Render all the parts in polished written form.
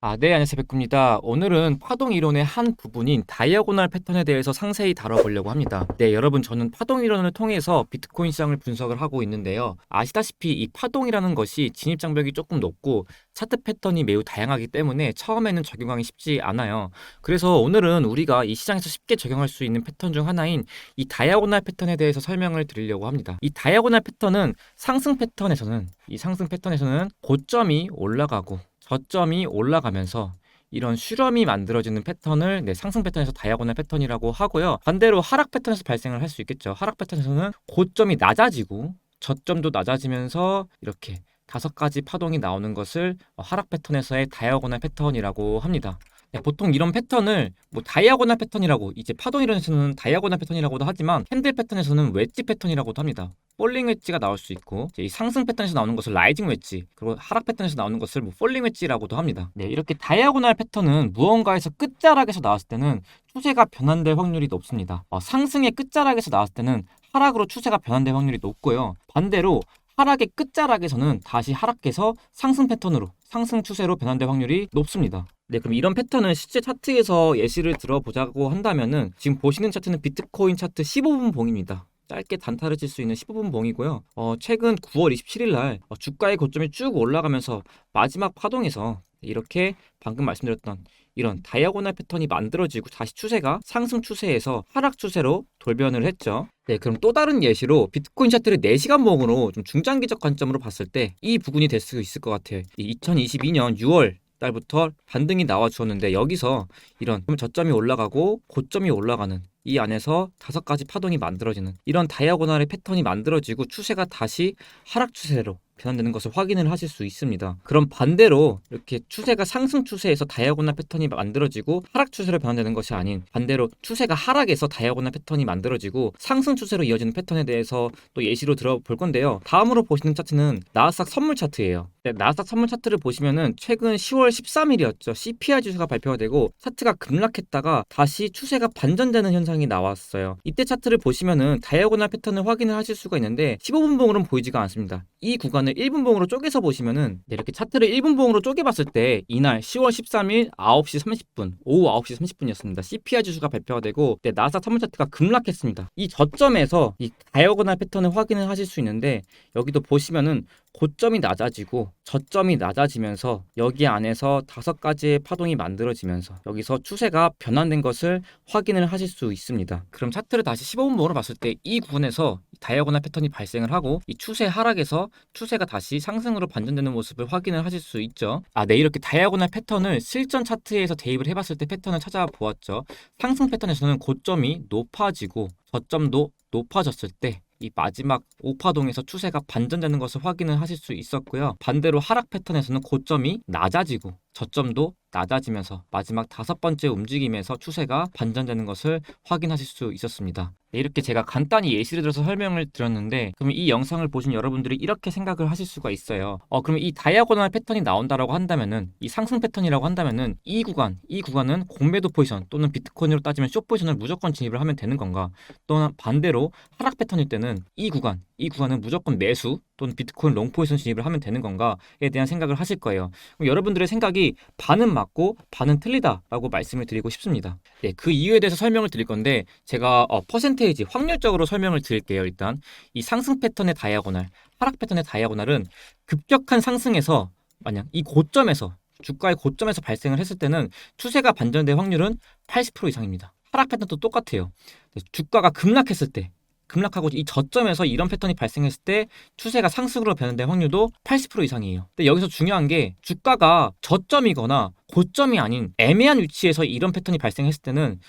네, 안녕하세요. 백구입니다. 오늘은 파동 이론의 한 부분인 다이아고널 패턴에 대해서 상세히 다뤄보려고 합니다. 네, 여러분, 저는 파동 이론을 통해서 비트코인 시장을 분석을 하고 있는데요. 아시다시피 이 파동이라는 것이 진입 장벽이 조금 높고 차트 패턴이 매우 다양하기 때문에 처음에는 적용하기 쉽지 않아요. 그래서 오늘은 우리가 이 시장에서 쉽게 적용할 수 있는 패턴 중 하나인 이 다이아고널 패턴에 대해서 설명을 드리려고 합니다. 이 다이아고널 패턴은 상승 패턴에서는 고점이 올라가고 저점이 올라가면서 이런 슈럼이 만들어지는 패턴을 상승 패턴에서 다이아고널 패턴이라고 하고요. 반대로 하락 패턴에서 발생을 할 수 있겠죠. 하락 패턴에서는 고점이 낮아지고 저점도 낮아지면서 이렇게 5가지 파동이 나오는 것을 하락 패턴에서의 다이아고널 패턴이라고 합니다. 보통 이런 패턴을 다이아고널 패턴이라고, 이제 파동 이론에서는 다이아고널 패턴이라고도 하지만 캔들 패턴에서는 웨지 패턴이라고도 합니다. 폴링 웨지가 나올 수 있고, 이제 이 상승 패턴에서 나오는 것을 라이징 웨지, 그리고 하락 패턴에서 나오는 것을 폴링 웨지라고도 합니다. 이렇게 다이아고널 패턴은 무언가에서 끝자락에서 나왔을 때는 추세가 변환될 확률이 높습니다. 상승의 끝자락에서 나왔을 때는 하락으로 추세가 변환될 확률이 높고요. 반대로 하락의 끝자락에서는 다시 하락해서 상승 패턴으로, 상승 추세로 변환될 확률이 높습니다. 그럼 이런 패턴을 실제 차트에서 예시를 들어보자고 한다면은, 지금 보시는 차트는 비트코인 차트 15분 봉입니다. 짧게 단타를 칠 수 있는 15분 봉이고요. 최근 9월 27일 날 주가의 고점이 쭉 올라가면서 마지막 파동에서 이렇게 방금 말씀드렸던 이런 다이아고널 패턴이 만들어지고 다시 추세가 상승 추세에서 하락 추세로 돌변을 했죠. 그럼 또 다른 예시로 비트코인 차트를 4시간 봉으로 좀 중장기적 관점으로 봤을 때 이 부분이 될 수 있을 것 같아요. 2022년 6월 달부터 반등이 나와 주었는데, 여기서 이런 저점이 올라가고 고점이 올라가는 이 안에서 5가지 파동이 만들어지는 이런 다이아고널의 패턴이 만들어지고 추세가 다시 하락 추세로 변환되는 것을 확인을 하실 수 있습니다. 그럼 반대로 이렇게 추세가 상승 추세에서 다이아고널 패턴이 만들어지고 하락 추세로 변환되는 것이 아닌, 반대로 추세가 하락에서 다이아고널 패턴이 만들어지고 상승 추세로 이어지는 패턴에 대해서 또 예시로 들어볼 건데요. 다음으로 보시는 차트는 나스닥 선물 차트예요. 나스닥 선물 차트를 보시면은 최근 10월 13일이었죠. CPI 지수가 발표가 되고 차트가 급락했다가 다시 추세가 반전되는 현상이 나왔어요. 이때 차트를 보시면은 다이아고널 패턴을 확인을 하실 수가 있는데 15분 봉으로는 보이지가 않습니다. 이 구간을 1분 봉으로 쪼개서 보시면은, 이렇게 차트를 1분 봉으로 쪼개봤을 때 이날 10월 13일 9시 30분, 오후 9시 30분이었습니다. CPI 지수가 발표가 되고 나스닥 선물 차트가 급락했습니다. 이 저점에서 이 다이아고널 패턴을 확인을 하실 수 있는데, 여기도 보시면은 고점이 낮아지고 저점이 낮아지면서 여기 안에서 5가지의 파동이 만들어지면서 여기서 추세가 변환된 것을 확인을 하실 수 있습니다. 그럼 차트를 다시 15분 봉으로 봤을 때 이 구간에서 다이아고널 패턴이 발생을 하고 이 추세 하락에서 추세가 다시 상승으로 반전되는 모습을 확인을 하실 수 있죠. 이렇게 다이아고널 패턴을 실전 차트에서 대입을 해봤을 때 패턴을 찾아보았죠. 상승 패턴에서는 고점이 높아지고 저점도 높아졌을 때 이 마지막 5파동에서 추세가 반전되는 것을 확인을 하실 수 있었고요. 반대로 하락 패턴에서는 고점이 낮아지고 저점도 낮아지면서 마지막 5번째 움직임에서 추세가 반전되는 것을 확인하실 수 있었습니다. 이렇게 제가 간단히 예시를 들어서 설명을 드렸는데, 그럼 이 영상을 보신 여러분들이 이렇게 생각을 하실 수가 있어요. 그러면 이 다이아고널 패턴이 나온다라고 한다면은, 이 상승 패턴이라고 한다면은 이 구간은 공매도 포지션 또는 비트코인으로 따지면 숏 포지션을 무조건 진입을 하면 되는 건가? 또는 반대로 하락 패턴일 때는 이 구간은 무조건 매수 또는 비트코인 롱 포지션 진입을 하면 되는 건가에 대한 생각을 하실 거예요. 그럼 여러분들의 생각이 반은 맞고 반은 틀리다라고 말씀을 드리고 싶습니다. 그 이유에 대해서 설명을 드릴 건데, 제가 퍼센테이지 확률적으로 설명을 드릴게요. 일단 이 상승 패턴의 다이아고널, 하락 패턴의 다이아고널은 급격한 상승에서, 만약 이 고점에서, 주가의 고점에서 발생을 했을 때는 추세가 반전될 확률은 80% 이상입니다. 하락 패턴도 똑같아요. 주가가 급락했을 때, 급락하고 이 저점에서 이런 패턴이 발생했을 때 추세가 상승으로 변환될 확률도 80% 이상이에요. 근데 여기서 중요한 게, 주가가 저점이거나 고점이 아닌 애매한 위치에서 이런 패턴이 발생했을 때는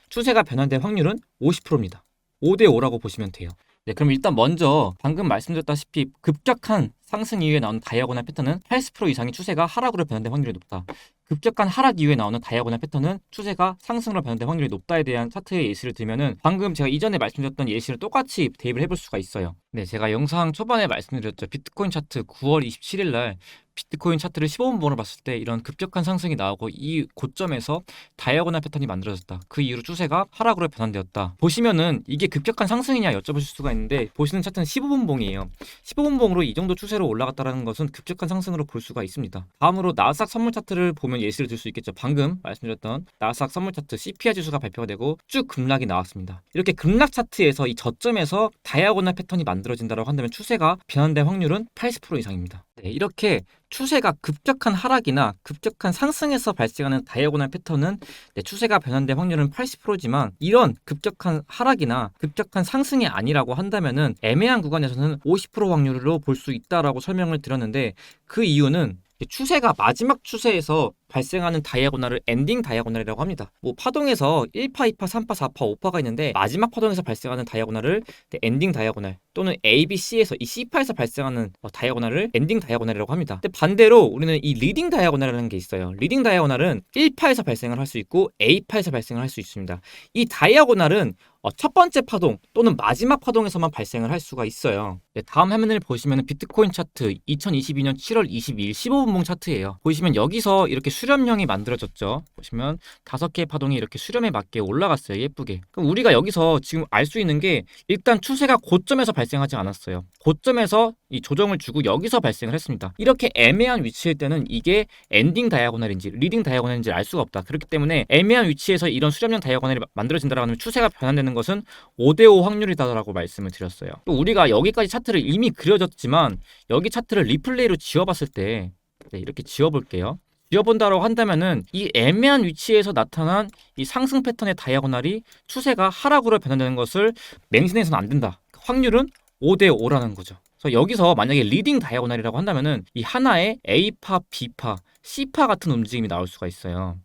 추세가 변환될 확률은 50%입니다. 5대 5라고 보시면 돼요. 그럼 일단 먼저 방금 말씀드렸다시피 급격한 상승 이후에 나오는 다이아고널 패턴은 80% 이상의 추세가 하락으로 변환될 확률이 높다. 급격한 하락 이후에 나오는 다이아고널 패턴은 추세가 상승으로 변환될 확률이 높다에 대한 차트의 예시를 들면은, 방금 제가 이전에 말씀드렸던 예시를 똑같이 대입을 해볼 수가 있어요. 네, 제가 영상 초반에 말씀드렸죠. 비트코인 차트 9월 27일 날 비트코인 차트를 15분봉으로 봤을 때 이런 급격한 상승이 나오고 이 고점에서 다이아고널 패턴이 만들어졌다. 그 이후로 추세가 하락으로 변환되었다. 보시면은 이게 급격한 상승이냐 여쭤보실 수가 있는데 보시는 차트는 15분봉이에요. 15분봉으로 이 정도 추세로 올라갔다는 것은 급격한 상승으로 볼 수가 있습니다. 다음으로 나스닥 선물 차트를 보면 예시를 들 수 있겠죠. 방금 말씀드렸던 나스닥 선물 차트 CPI 지수가 발표가 되고 쭉 급락이 나왔습니다. 이렇게 급락 차트에서 이 저점에서 다이아고널 패턴이 만들어진다고 한다면 추세가 변환될 확률은 80% 이상입니다. 네, 이렇게 추세가 급격한 하락이나 급격한 상승에서 발생하는 다이아고널 패턴은 추세가 변환될 확률은 80%지만 이런 급격한 하락이나 급격한 상승이 아니라고 한다면은 애매한 구간에서는 50% 확률로 볼 수 있다라고 설명을 드렸는데 그 이유는 추세가 마지막 추세에서 발생하는 다이아고널을 엔딩 다이아고널이라고 합니다. 뭐 파동에서 1파, 2파, 3파, 4파, 5파가 있는데 마지막 파동에서 발생하는 다이아고널을 엔딩 다이아고널 또는 A, B, C에서 이 C파에서 발생하는 다이아고널을 엔딩 다이아고널이라고 합니다. 근데 반대로 우리는 이 리딩 다이아고널이라는 게 있어요. 리딩 다이아고널은 1파에서 발생을 할 수 있고 A파에서 발생을 할 수 있습니다. 이 다이아고널은 첫 번째 파동 또는 마지막 파동에서만 발생을 할 수가 있어요. 네, 다음 화면을 보시면 비트코인 차트 2022년 7월 22일 15분봉 차트예요. 보시면 여기서 이렇게 수렴형이 만들어졌죠. 보시면 5개의 파동이 이렇게 수렴에 맞게 올라갔어요. 예쁘게. 그럼 우리가 여기서 지금 알 수 있는 게 일단 추세가 고점에서 발생하지 않았어요. 고점에서 이 조정을 주고 여기서 발생을 했습니다. 이렇게 애매한 위치일 때는 이게 엔딩 다이아고널인지 리딩 다이아고널인지 알 수가 없다. 그렇기 때문에 애매한 위치에서 이런 수렴형 다이아고널이 만들어진다라고 하면 추세가 변환되는 것은 5대5 확률이다라고 말씀을 드렸어요. 또 우리가 여기까지 차트를 이미 그려졌지만 여기 차트를 리플레이로 지워봤을 때 이렇게 지워볼게요. 지워본다고 한다면은 이 애매한 위치에서 나타난 이 상승 패턴의 다이아고널이 추세가 하락으로 변환되는 것을 맹신해서는 안 된다. 확률은 5대5라는 거죠. 그래서 여기서 만약에 리딩 다이아고널이라고 한다면은 이 하나의 A파, B파, C파 같은 움직임이 나올 수가 있어요.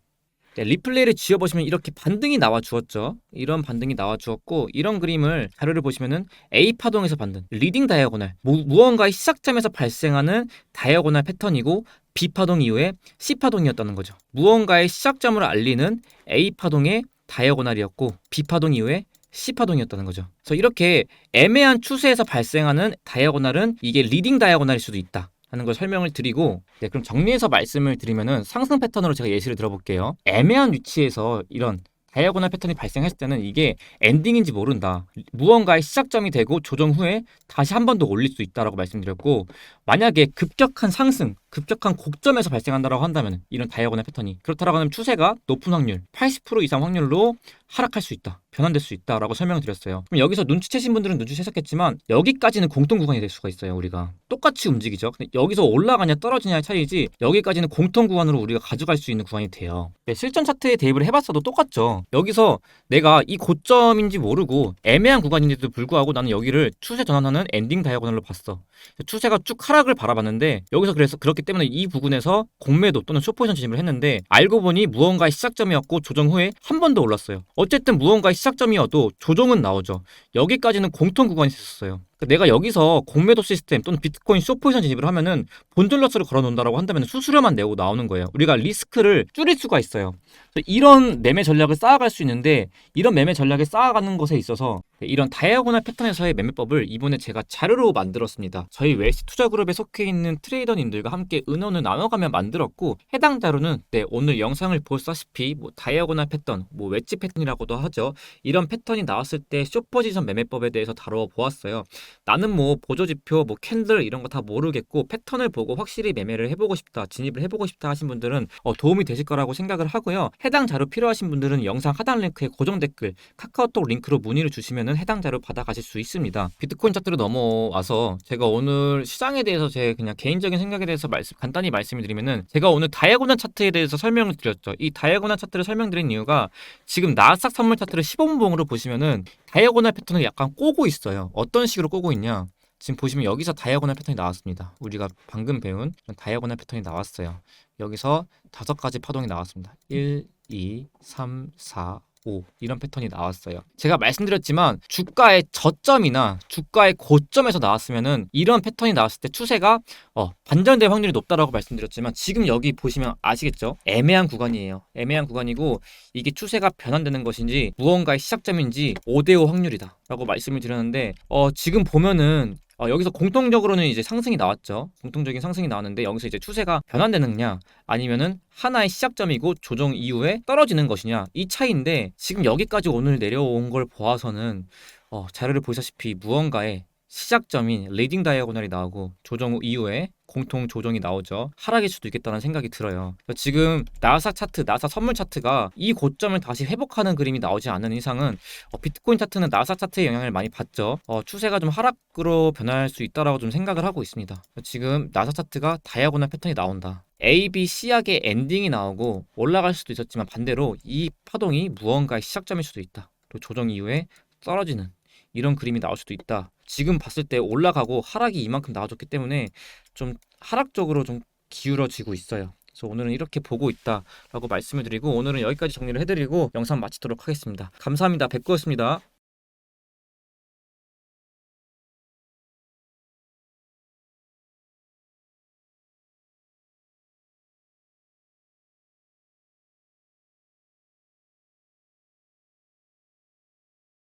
네, 리플레이를 지워보시면 이렇게 반등이 나와 주었죠. 이런 반등이 나와 주었고 이런 그림을 자료를 보시면은 A 파동에서 반등, 리딩 다이아고널, 무언가의 시작점에서 발생하는 다이아고널 패턴이고 B 파동 이후에 C 파동이었다는 거죠. 무언가의 시작점을 알리는 A 파동의 다이아고널이었고 B 파동 이후에 C 파동이었다는 거죠. 그래서 이렇게 애매한 추세에서 발생하는 다이아고널은 이게 리딩 다이아고널일 수도 있다 하는 걸 설명을 드리고, 그럼 정리해서 말씀을 드리면은 상승 패턴으로 제가 예시를 들어볼게요. 애매한 위치에서 이런 다이아고널 패턴이 발생했을 때는 이게 엔딩인지 모른다. 무언가의 시작점이 되고 조정 후에 다시 한 번 더 올릴 수 있다라고 말씀드렸고, 만약에 급격한 상승, 급격한 고점에서 발생한다라고 한다면 이런 다이아고널 패턴이 그렇다라고 하면 추세가 높은 확률, 80% 이상 확률로 하락할 수 있다. 변환될 수 있다라고 설명드렸어요. 그럼 여기서 눈치채신 분들은 눈치채셨겠지만 여기까지는 공통 구간이 될 수가 있어요. 우리가 똑같이 움직이죠. 근데 여기서 올라가냐 떨어지냐의 차이지 여기까지는 공통 구간으로 우리가 가져갈 수 있는 구간이 돼요. 실전 차트에 대입을 해봤어도 똑같죠. 여기서 내가 이 고점인지 모르고 애매한 구간인데도 불구하고 나는 여기를 추세 전환하는 엔딩 다이아고널로 봤어. 추세가 쭉 하락을 바라봤는데 여기서 그래서 그렇기 때문에 이 부분에서 공매도 또는 숏포지션 진입을 했는데 알고 보니 무언가의 시작점이었고 조정 후에 한 번 더 올랐어요. 어쨌든 무언가의 시작점이어도 조정은 나오죠. 여기까지는 공통 구간이 있었어요. 내가 여기서 공매도 시스템 또는 비트코인 숏포지션 진입을 하면은 본전러스를 걸어 놓는다라고 한다면 수수료만 내고 나오는 거예요. 우리가 리스크를 줄일 수가 있어요. 이런 매매 전략을 쌓아갈 수 있는데 이런 매매 전략을 쌓아가는 것에 있어서 이런 다이아고널 패턴에서의 매매법을 이번에 제가 자료로 만들었습니다. 저희 웰스 투자그룹에 속해 있는 트레이더님들과 함께 의논을 나눠가며 만들었고 해당 자료는 오늘 영상을 보시다시피 다이아고널 패턴, 웨지 패턴이라고도 하죠. 이런 패턴이 나왔을 때 숏포지션 매매법에 대해서 다뤄보았어요. 나는 보조지표, 캔들 이런 거 다 모르겠고 패턴을 보고 확실히 매매를 해보고 싶다, 진입을 해보고 싶다 하신 분들은 도움이 되실 거라고 생각을 하고요. 해당 자료 필요하신 분들은 영상 하단 링크에 고정 댓글, 카카오톡 링크로 문의를 주시면 해당 자료 받아가실 수 있습니다. 비트코인 차트로 넘어와서 제가 오늘 시장에 대해서 제 그냥 개인적인 생각에 대해서 간단히 말씀을 드리면은 제가 오늘 다이아고널 차트에 대해서 설명을 드렸죠. 이 다이아고널 차트를 설명드린 이유가 지금 나스닥 선물 차트를 15분봉으로 보시면은 다이아고널 패턴을 약간 꼬고 있어요. 어떤 식으로 꼬고 있냐? 지금 보시면 여기서 다이아고널 패턴이 나왔습니다. 우리가 방금 배운 다이아고널 패턴이 나왔어요. 여기서 5가지 파동이 나왔습니다. 1, 2, 3, 4, 오, 이런 패턴이 나왔어요. 제가 말씀드렸지만 주가의 저점이나 주가의 고점에서 나왔으면은 이런 패턴이 나왔을 때 추세가 반전될 확률이 높다라고 말씀드렸지만 지금 여기 보시면 아시겠죠? 애매한 구간이에요. 애매한 구간이고 이게 추세가 변환되는 것인지 무언가의 시작점인지 5대5 확률이다 라고 말씀을 드렸는데 지금 보면은 여기서 공통적으로는 이제 상승이 나왔죠. 공통적인 상승이 나왔는데 여기서 이제 추세가 변환되느냐 아니면은 하나의 시작점이고 조정 이후에 떨어지는 것이냐 이 차이인데 지금 여기까지 오늘 내려온 걸 보아서는 자료를 보시다시피 무언가의 시작점인 리딩 다이아고널이 나오고 조정 후 이후에 공통 조정이 나오죠. 하락일 수도 있겠다는 생각이 들어요. 지금 나스닥 차트, 나스닥 선물 차트가 이 고점을 다시 회복하는 그림이 나오지 않는 이상은 비트코인 차트는 나스닥 차트의 영향을 많이 받죠. 추세가 좀 하락으로 변할 수 있다라고 좀 생각을 하고 있습니다. 지금 나스닥 차트가 다이아고널 패턴이 나온다. A, B, C약의 엔딩이 나오고 올라갈 수도 있었지만 반대로 이 파동이 무언가의 시작점일 수도 있다. 그리고 조정 이후에 떨어지는 이런 그림이 나올 수도 있다. 지금 봤을 때 올라가고 하락이 이만큼 나와줬기 때문에 좀 하락적으로 좀 기울어지고 있어요. 그래서 오늘은 이렇게 보고 있다라고 말씀을 드리고 오늘은 여기까지 정리를 해드리고 영상 마치도록 하겠습니다. 감사합니다. 백구였습니다.